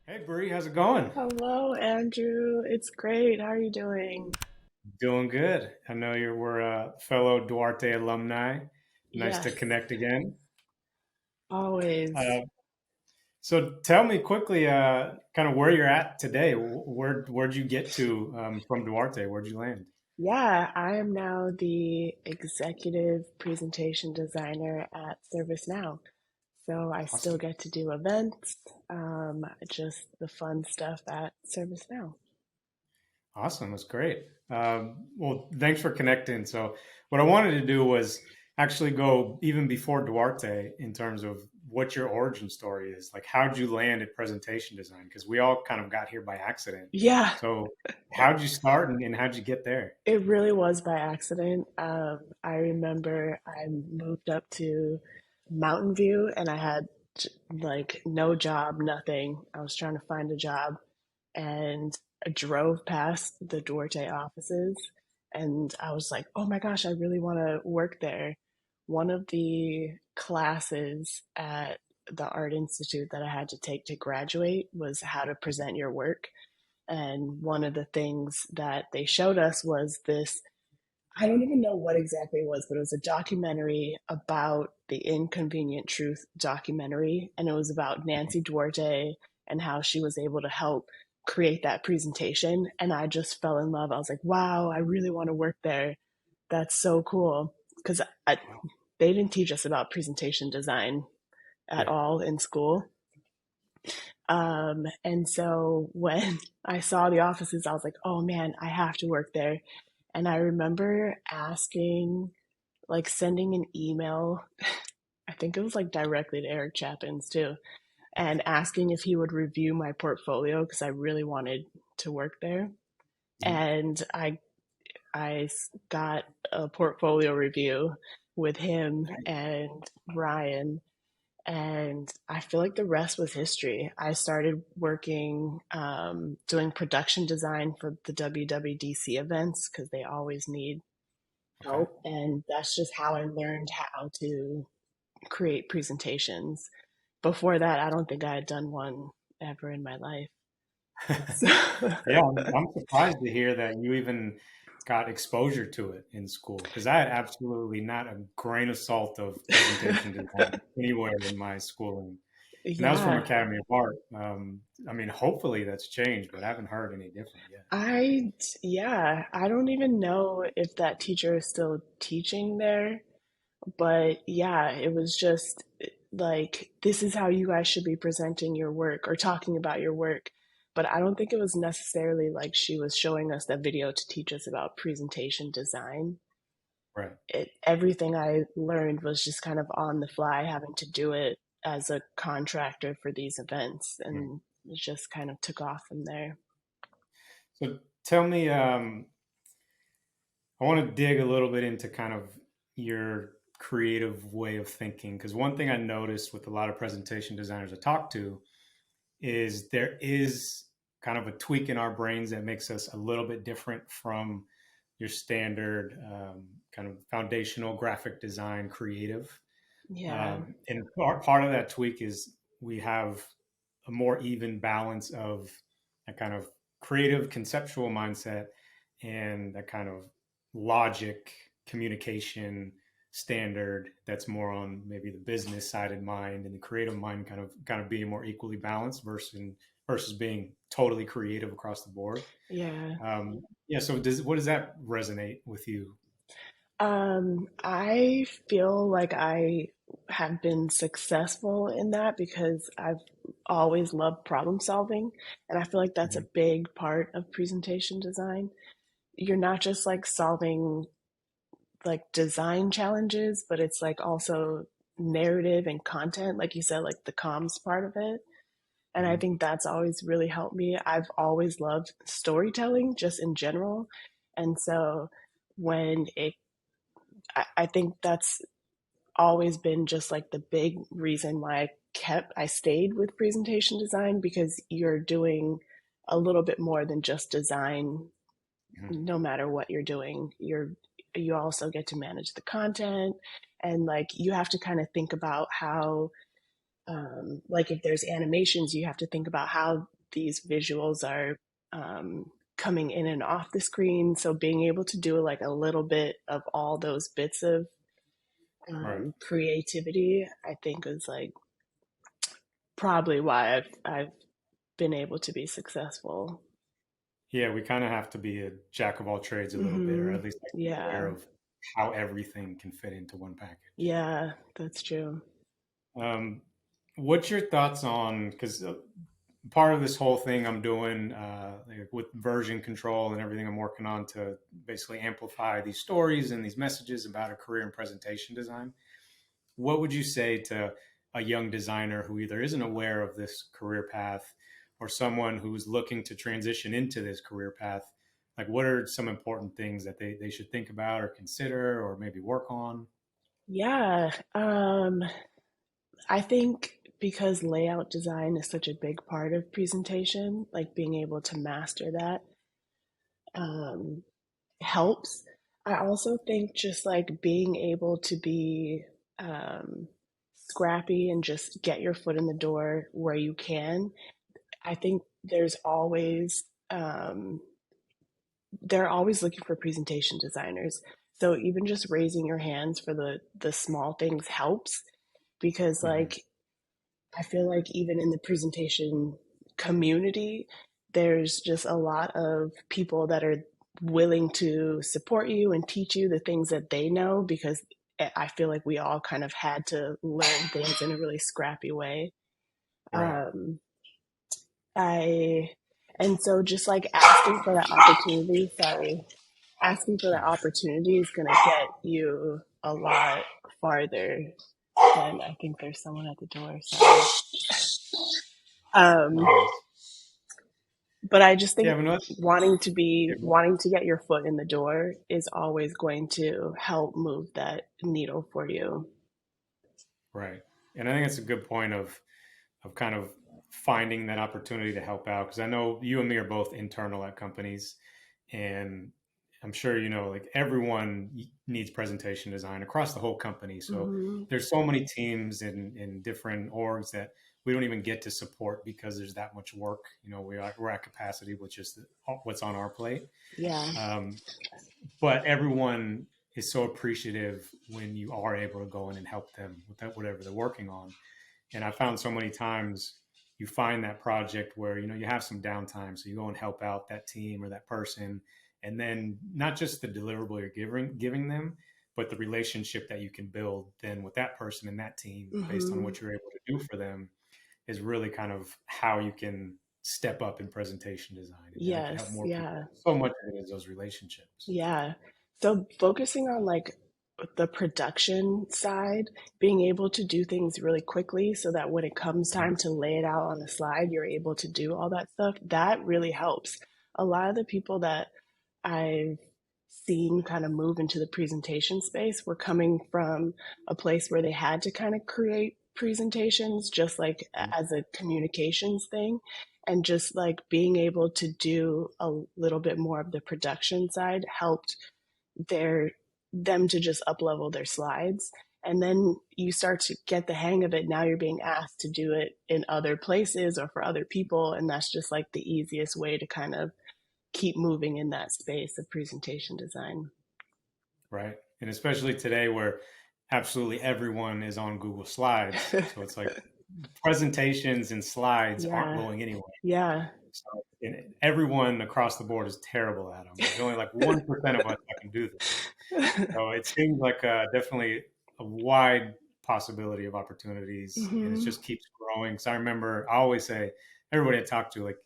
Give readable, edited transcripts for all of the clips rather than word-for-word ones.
Hey Brie, how's it going? Hello, Andrew. It's great. How are you doing? Doing good. I know we're a fellow Duarte alumni. Nice to Yes, connect again. always. Uh, so tell me quickly, kind of where you're at today. Where'd you get to from Duarte? Where'd you land? Yeah, I am now the executive presentation designer at ServiceNow. So I still Awesome, get to do events, just the fun stuff at ServiceNow. awesome. That's great. Well, thanks for connecting. So what I wanted to do was actually go even before Duarte in terms of what your origin story is. Like, how'd you land at presentation design? Because we all kind of got here by accident. Yeah, So how'd you start and how'd you get there? it really was by accident. I remember I moved up to Mountain View and I had like no job, nothing. I was trying to find a job and I drove past the Duarte offices and I was like, oh my gosh, I really want to work there. One of the classes at the Art Institute that I had to take to graduate was how to present your work. And one of the things that they showed us was this, I don't even know what exactly it was, but it was a documentary about the Inconvenient Truth documentary. And it was about Nancy Duarte and how she was able to help create that presentation. And I just fell in love. I was like, wow, I really want to work there. That's so cool. Because they didn't teach us about presentation design at Yeah. all in school. And so when I saw the offices, I was like, oh man, I have to work there. And I remember asking, like sending an email, I think it was like directly to Eric Chapin's too, and asking if he would review my portfolio because I really wanted to work there. Mhm. And I got a portfolio review with him and Ryan, and I feel like the rest was history. I started working, doing production design for the WWDC events because they always need Okay. help, and that's just how I learned how to create presentations. Before that, I don't think I had done one ever in my life. So, Yeah, I'm surprised to hear that you even got exposure to it in school because I had absolutely not a grain of salt of presentation design anywhere in my schooling. And that was from yeah, Academy of Art. I mean, hopefully that's changed, but I haven't heard any different yet. yeah, I don't even know if that teacher is still teaching there, but yeah, it was just like, this is how you guys should be presenting your work or talking about your work. But I don't think it was necessarily like she was showing us that video to teach us about presentation design. Right. Everything I learned was just kind of on the fly, having to do it as a contractor for these events. Mm. And it just kind of took off from there. So tell me, I want to dig a little bit into kind of your creative way of thinking because one thing I noticed with a lot of presentation designers I talk to is there is kind of a tweak in our brains that makes us a little bit different from your standard kind of foundational graphic design creative. Yeah. And part of that tweak is we have a more even balance of a kind of creative conceptual mindset and that kind of logic communication standard that's more on maybe the business sided mind and the creative mind kind of being more equally balanced versus being totally creative across the board. Yeah. Yeah, so what does that resonate with you? I feel like I have been successful in that because I've always loved problem solving. And I feel like that's a Mhm. big part of presentation design. You're not just like solving like design challenges, but it's like also narrative and content, like you said, like the comms part of it. And I Mhm. think that's always really helped me. I've always loved storytelling just in general. And so when I think that's always been just like the big reason why I stayed with presentation design because you're doing a little bit more than just design. Mhm. No matter what you're doing, you also get to manage the content, and like you have to kind of think about how, like if there's animations, you have to think about how these visuals are coming in and off the screen. So being able to do like a little bit of all those bits of Right. creativity, I think is like probably why I've been able to be successful. Yeah, we kind of have to be a jack of all trades a little bit, or Hmm. at least like aware Yeah, of how everything can fit into one package. yeah, that's true. Um, what's your thoughts on, because part of this whole thing I'm doing like with version control and everything I'm working on to basically amplify these stories and these messages about a career in presentation design. What would you say to a young designer who either isn't aware of this career path or someone who's looking to transition into this career path? Like, what are some important things that they should think about or consider or maybe work on? Yeah, I think because layout design is such a big part of presentation, like being able to master that um, helps. I also think just like being able to be um, scrappy and just get your foot in the door where you can. I think they're always looking for presentation designers. So even just raising your hands for the small things helps because Hmm. like I feel like even in the presentation community, there's just a lot of people that are willing to support you and teach you the things that they know because I feel like we all kind of had to learn things in a really scrappy way. Right. Um, I and so just like asking for that opportunity, sorry, asking for that Mhm. opportunity is going to get you a lot farther than I think there's someone at the door. Sorry. Um, No worries. but I just Yeah, think but no, wanting to get your foot in the door is always going to help move that needle for you. right. And I think it's a good point of kind of finding that opportunity to help out because I know you and me are both internal at companies, and I'm sure you know like everyone needs presentation design across the whole company. So Hmm. there's so many teams in different orgs that we don't even get to support because there's that much work. You know, we're at capacity with just what's on our plate. Yeah. Um, but everyone is so appreciative when you are able to go in and help them with that, whatever they're working on. And I found so many times you find that project where you know you have some downtime, so you go and help out that team or that person, and then not just the deliverable you're giving them, but the relationship that you can build then with that person and that team based on Hmm. what you're able to do for them is really kind of how you can step up in presentation design and how you can help Yes. more people. Yeah. So much of it is those relationships. Yeah. So focusing on like the production side, being able to do things really quickly so that when it comes time to lay it out on the slide, you're able to do all that stuff. That really helps. A lot of the people that I've seen kind of move into the presentation space were coming from a place where they had to kind of create presentations just like as a communications thing and just like being able to do a little bit more of the production side helped their them to just up level their slides and then you start to get the hang of it. Now you're being asked to do it in other places or for other people, and that's just like the easiest way to kind of keep moving in that space of presentation design. Right. And especially today where absolutely everyone is on Google Slides. So it's like presentations and slides aren't Yeah. going anywhere. Yeah. So and everyone across the board is terrible at them. There's only like 1% of us that can do this. So it seems like definitely a wide possibility of opportunities, and it Hmm. just keeps growing. So I remember I always say everybody I talked to like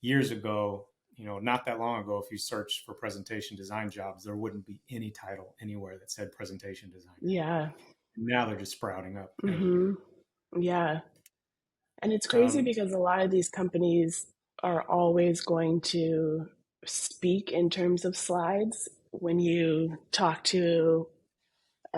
years ago, you know, not that long ago, if you searched for presentation design jobs, there wouldn't be any title anywhere that said presentation designer. Yeah. Now they're just sprouting up everywhere. Hmm. Yeah. And it's crazy Um, because a lot of these companies are always going to speak in terms of slides when you talk to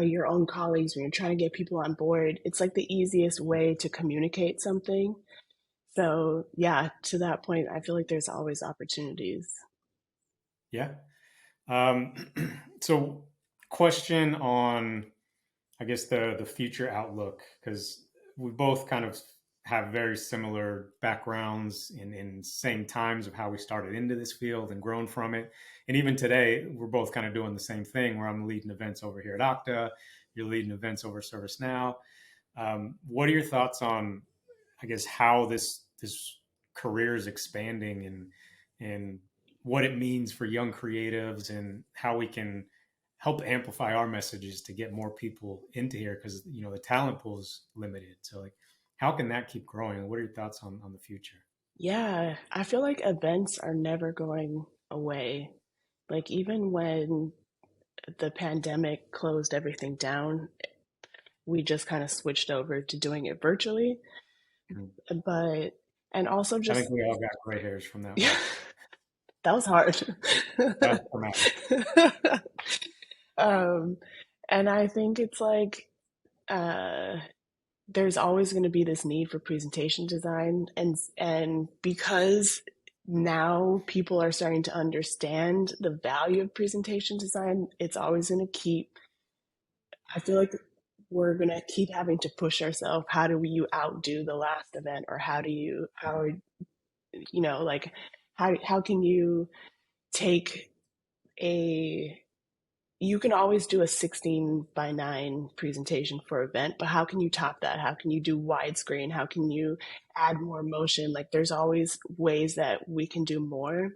your own colleagues, when you're trying to get people on board. It's like the easiest way to communicate something. So, yeah, to that point, I feel like there's always opportunities. yeah. Um, so, question on I guess the future outlook because we both kind of have very similar backgrounds in same times of how we started into this field and grown from it. And even today, we're both kind of doing the same thing where I'm leading events over here at Okta, you're leading events over ServiceNow. What are your thoughts on, I guess, how this career is expanding and what it means for young creatives and how we can help amplify our messages to get more people into here because the talent pool is limited. So like, how can that keep growing? What are your thoughts on the future? Yeah, I feel like events are never going away. Like, even when the pandemic closed everything down, we just kind of switched over to doing it virtually. Hmm. But, and also I think just, we all got gray hairs from that yeah, one. that was hard. That was traumatic. um, and I think it's like, uh, there's always going to be this need for presentation design, and because now people are starting to understand the value of presentation design, it's always going to keep, I feel like we're going to keep having to push ourselves. How do you outdo the last event, or like how can you take a you can always do a 16 by 9 presentation for event, but how can you top that? How can you do widescreen? How can you add more motion? Like, there's always ways that we can do more.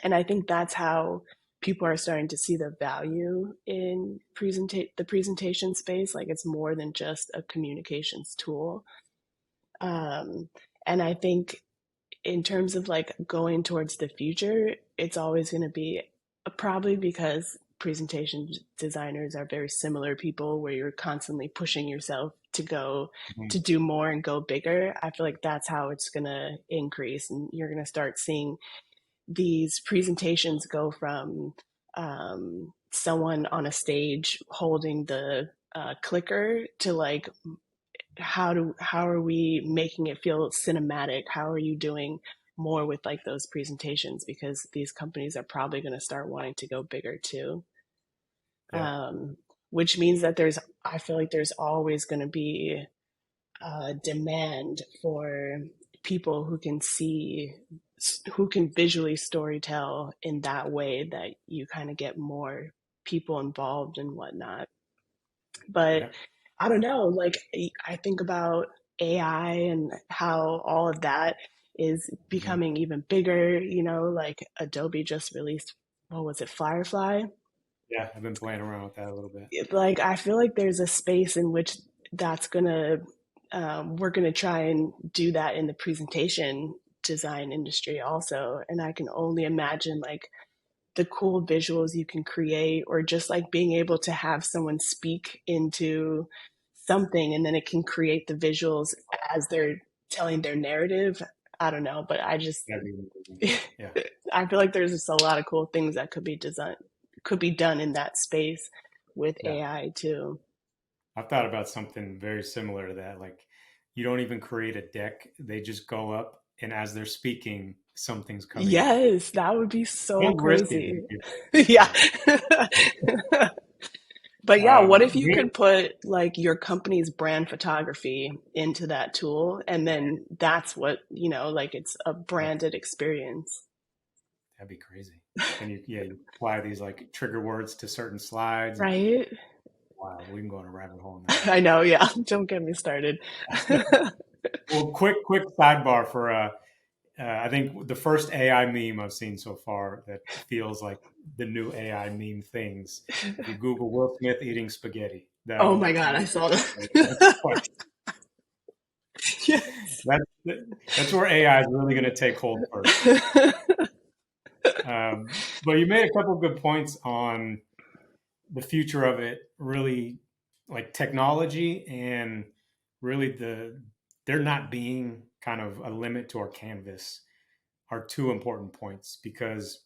And I think that's how people are starting to see the value in the presentation space. Like, it's more than just a communications tool. Um, and I think in terms of like going towards the future, it's always going to be probably because presentation designers are very similar people where you're constantly pushing yourself to go Mhm. to do more and go bigger. I feel like that's how it's going to increase, and you're going to start seeing these presentations go from someone on a stage holding the clicker to like how are we making it feel cinematic? How are you doing more with like those presentations? Because these companies are probably going to start wanting to go bigger too. Yeah. Um, which means that I feel like there's always going to be a demand for people who can visually storytell in that way that you kind of get more people involved and whatnot. But Yeah. I don't know, like I think about AI and how all of that is Mhm. becoming even bigger, like Adobe just released, what was it, Firefly? Yeah. I've been playing around with that a little bit. Like, I feel like there's a space in which that's gonna we're gonna try and do that in the presentation design industry also. And I can only imagine like the cool visuals you can create, or just like being able to have someone speak into something and then it can create the visuals as they're telling their narrative. I don't know, but That'd be amazing. Yeah. I feel like there's just a lot of cool things that could be done in that space with Yeah. AI too. I've thought about something very similar to that. Like, you don't even create a deck; they just go up, and as they're speaking, something's coming up. Yes, that would be so Sounds risky, but crazy. it Yeah. yeah. But yeah, what if you Me, could put like your company's brand photography into that tool, and then that's what, like it's a yeah, branded experience, that'd be crazy. Then you apply these like trigger words to certain slides. right? Wow, we can go on a rabbit hole on that one. I know, yeah. Don't get me started. Well, quick sidebar for I think the first AI meme I've seen so far that feels like the new AI meme things. If you Google Will Smith eating spaghetti, Oh that'll my God, I saw that's that. funny. Yes. That's that's where AI is really going to take hold first. But you made a couple good points on the future of it. Really, like technology and really there not being kind of a limit to our canvas are two important points because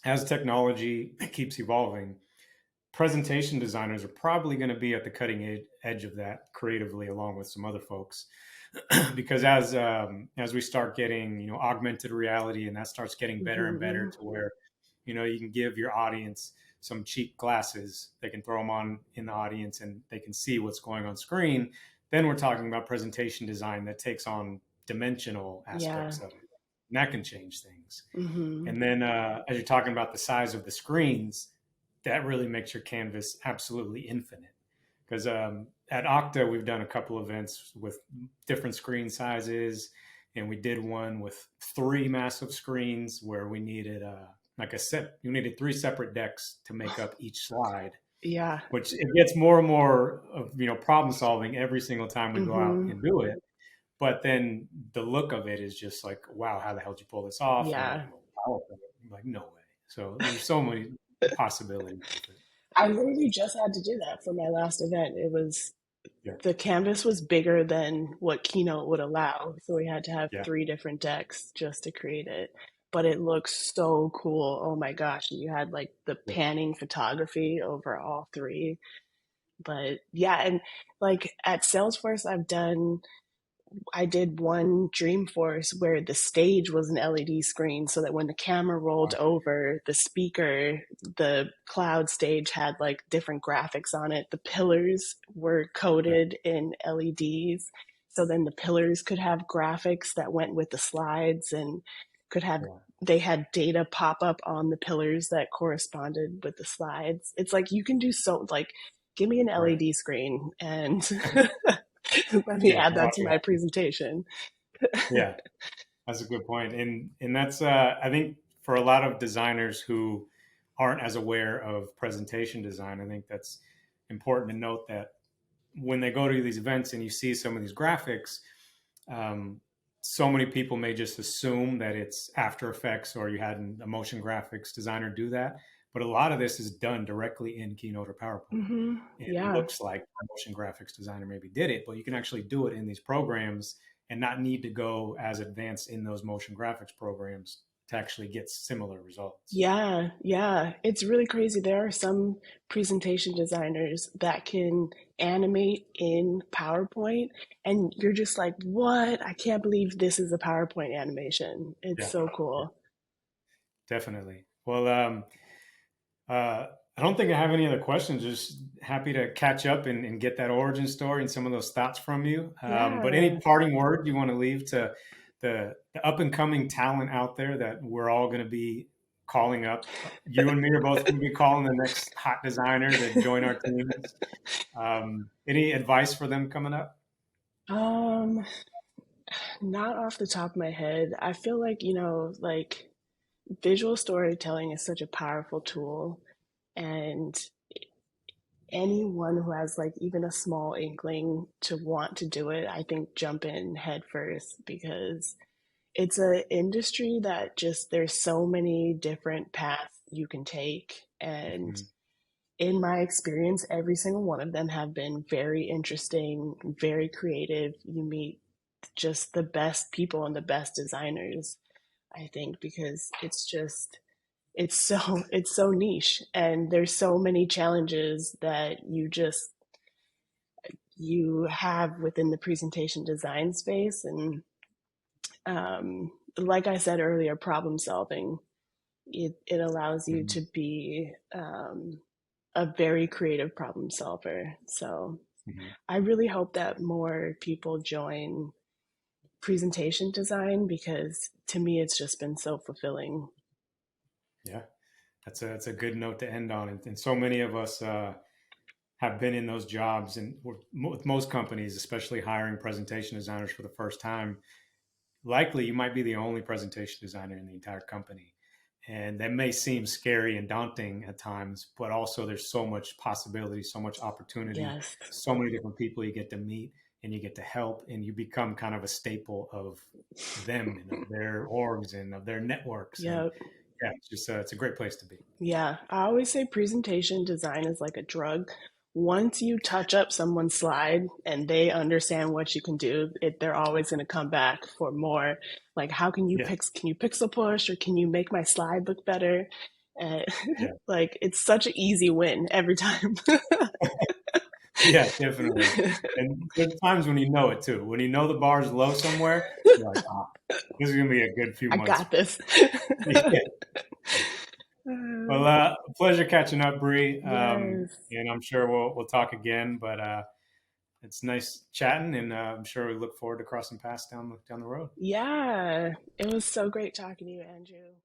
as technology keeps evolving, presentation designers are probably going to be at the cutting edge of that creatively, along with some other folks. Because as we start getting augmented reality, and that starts getting better and better Mhm. to where you can give your audience some cheap glasses, they can throw them on in the audience, and they can see what's going on screen. then we're talking about presentation design that takes on dimensional Yeah. aspects of it. And that can change things. Hmm. And then as you're talking about the size of the screens, that really makes your canvas absolutely infinite. Because at Okta, we've done a couple events with different screen sizes, and we did one with three massive screens where we needed like a set. You needed three separate decks to make up each slide, Yeah. which it gets more and more of problem solving every single time we go out Hmm. and do it. But then the look of it is just like, wow, how the hell did you pull this off? And like, Yeah. like no way. So there's so many possibilities with it. I literally just had to do that for my last event. It was Yeah, the canvas was bigger than what Keynote would allow, so we had to have yeah, three different decks just to create it. But it looks so cool. Oh my gosh. You had like the yeah. panning photography over all three. But yeah, and like at Salesforce, I did one Dreamforce where the stage was an LED screen so that when the camera rolled over, the speaker, the cloud stage had like different graphics on it. The pillars were Yeah, coded in LEDs. So then the pillars could have graphics that went with the slides and could have, yeah. they had data pop up on the pillars that corresponded with the slides. It's like you can do so, like, give me an Right. LED screen and let me Yeah, add I'm that to already my presentation. yeah, that's a good point. And that's I think for a lot of designers who aren't as aware of presentation design, I think that's important to note that when they go to these events and you see some of these graphics, um, so many people may just assume that it's After Effects or you had a motion graphics designer do that. But a lot of this is done directly in Keynote or PowerPoint. Hmm. It Yeah. looks like a motion graphics designer maybe did it, but you can actually do it in these programs and not need to go as advanced in those motion graphics programs to actually get similar results. Yeah. Yeah. It's really crazy. There are some presentation designers that can animate in PowerPoint, and you're just like, what? I can't believe this is a PowerPoint animation. It's Yeah, so yeah, cool. definitely. Well, I don't think I have any other questions. Just happy to catch up and get that origin story and some of those thoughts from you. But any Yeah. parting word you want to leave to the up and coming talent out there that we're all going to be calling up? You and me are both going to be calling the next hot designer to join our teams. Any advice for them coming up? Um, Not off the top of my head. I feel like, like visual storytelling is such a powerful tool, and anyone who has like even a small inkling to want to do it, I think jump in head first because it's an industry that just there's so many different paths you can take. And Mhm. in my experience, every single one of them have been very interesting, very creative. You meet just the best people and the best designers, I think, because it's so niche and there's so many challenges that you have within the presentation design space. And like I said earlier, problem solving, it allows you Mhm. to be a very creative problem solver. So Mhm. I really hope that more people join presentation design because to me it's just been so fulfilling. Yeah, that's a good note to end on. And so many of us have been in those jobs, and with most companies, especially hiring presentation designers for the first time, likely you might be the only presentation designer in the entire company. And that may seem scary and daunting at times, but also there's so much possibility, so much opportunity, Yes. so many different people you get to meet and you get to help, and you become kind of a staple of them and of their orgs and of their networks. And Yep. yeah, it's just it's a great place to be. Yeah, I always say presentation design is like a drug. Once you touch up someone's slide and they understand what you can do, they're always going to come back for more. Like, how can you Yeah, can you pixel push or can you make my slide look better? Uh, yeah, like, it's such an easy win every time. yeah, definitely. And there's times when you know it too. When you know the bar is low somewhere, you're like, ah, this is gonna be a good few I months. got this. Yeah. Well, pleasure catching up, Bree. Yes. And I'm sure we'll talk again. But it's nice chatting, and I'm sure we look forward to crossing paths down the road. Yeah, it was so great talking to you, Andrew.